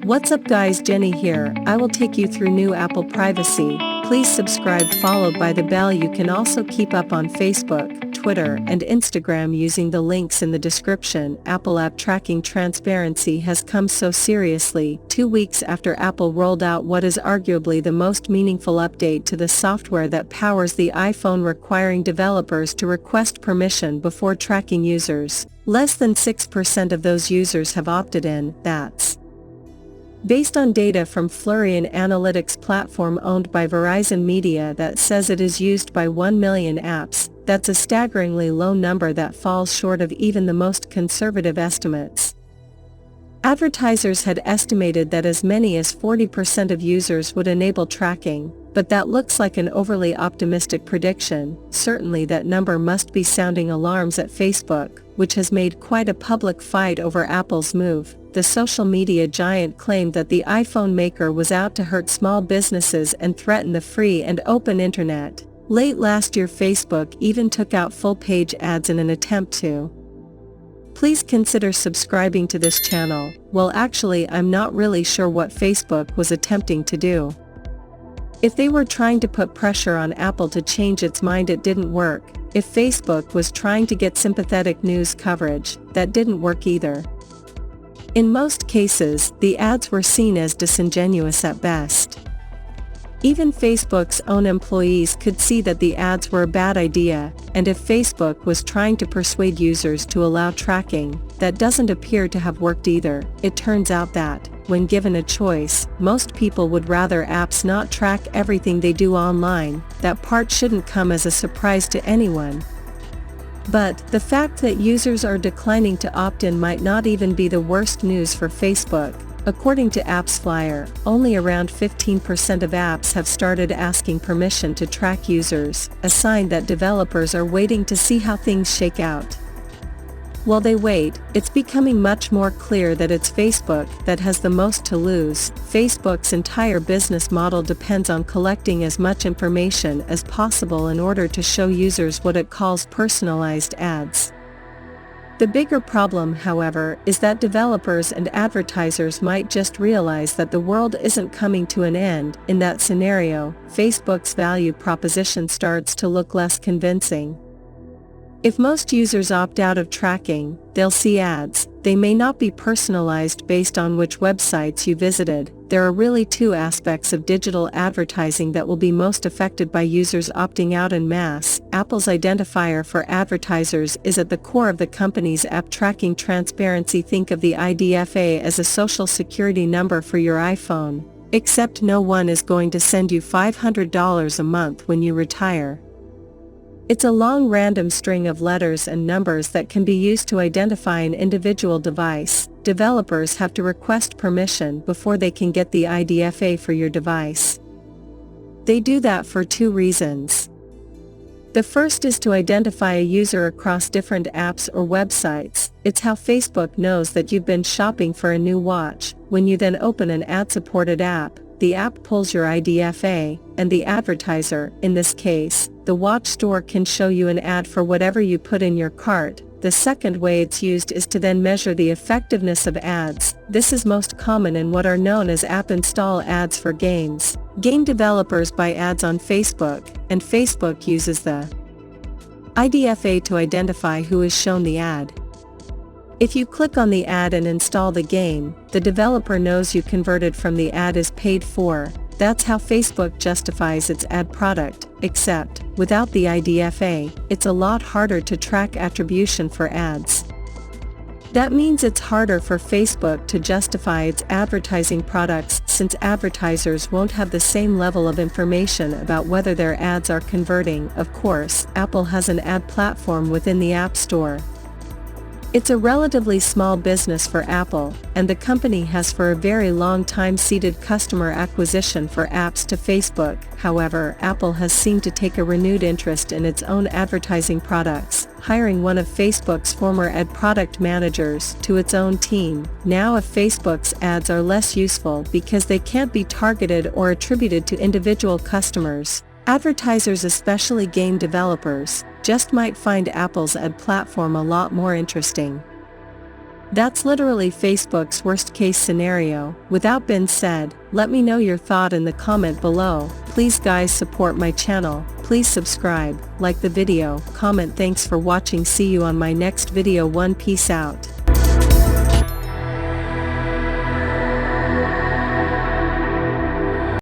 What's up guys, Jenny here. I will take you through new Apple privacy. Please subscribe followed by the bell. You can also keep up on Facebook, Twitter, and Instagram using the links in the description. Apple app tracking transparency has come so seriously, 2 weeks after Apple rolled out what is arguably the most meaningful update to the software that powers the iPhone, requiring developers to request permission before tracking users. Less than 6% of those users have opted in. That's based on data from Flurry, an analytics platform owned by Verizon Media that says it is used by 1 million apps. That's a staggeringly low number that falls short of even the most conservative estimates. Advertisers had estimated that as many as 40% of users would enable tracking, but that looks like an overly optimistic prediction. Certainly that number must be sounding alarms at Facebook, which has made quite a public fight over Apple's move. The social media giant claimed that the iPhone maker was out to hurt small businesses and threaten the free and open internet. Late last year, Facebook even took out full-page ads in an attempt to. Please consider subscribing to this channel. Well, actually, I'm not really sure what Facebook was attempting to do. If they were trying to put pressure on Apple to change its mind, it didn't work. If Facebook was trying to get sympathetic news coverage, that didn't work either. In most cases, the ads were seen as disingenuous at best. Even Facebook's own employees could see that the ads were a bad idea, and if Facebook was trying to persuade users to allow tracking, that doesn't appear to have worked either. It turns out that, when given a choice, most people would rather apps not track everything they do online. That part shouldn't come as a surprise to anyone. But the fact that users are declining to opt in might not even be the worst news for Facebook. According to AppsFlyer, only around 15% of apps have started asking permission to track users, a sign that developers are waiting to see how things shake out. While they wait, it's becoming much more clear that it's Facebook that has the most to lose. Facebook's entire business model depends on collecting as much information as possible in order to show users what it calls personalized ads. The bigger problem, however, is that developers and advertisers might just realize that the world isn't coming to an end. In that scenario, Facebook's value proposition starts to look less convincing. If most users opt out of tracking, they'll see ads. They may not be personalized based on which websites you visited. There are really two aspects of digital advertising that will be most affected by users opting out en masse. Apple's identifier for advertisers is at the core of the company's app tracking transparency. Think of the IDFA as a social security number for your iPhone, except no one is going to send you $500 a month when you retire. It's a long random string of letters and numbers that can be used to identify an individual device. Developers have to request permission before they can get the IDFA for your device. They do that for two reasons. The first is to identify a user across different apps or websites. It's how Facebook knows that you've been shopping for a new watch. When you then open an ad-supported app, the app pulls your IDFA, and the advertiser, in this case, the watch store, can show you an ad for whatever you put in your cart. The second way it's used is to then measure the effectiveness of ads. This is most common in what are known as app install ads for games. Game developers buy ads on Facebook, and Facebook uses the IDFA to identify who is shown the ad. If you click on the ad and install the game, the developer knows you converted from the ad is paid for. That's how Facebook justifies its ad product, except, without the IDFA, it's a lot harder to track attribution for ads. That means it's harder for Facebook to justify its advertising products, since advertisers won't have the same level of information about whether their ads are converting. Of course, Apple has an ad platform within the App Store. It's a relatively small business for Apple, and the company has for a very long time ceded customer acquisition for apps to Facebook. However, Apple has seemed to take a renewed interest in its own advertising products, hiring one of Facebook's former ad product managers to its own team. Now, if Facebook's ads are less useful because they can't be targeted or attributed to individual customers, advertisers, especially game developers, just might find Apple's ad platform a lot more interesting. That's literally Facebook's worst case scenario. With that being said, let me know your thought in the comment below. Please guys, support my channel. Please subscribe, like the video, comment. Thanks for watching. See you on my next video. Peace out.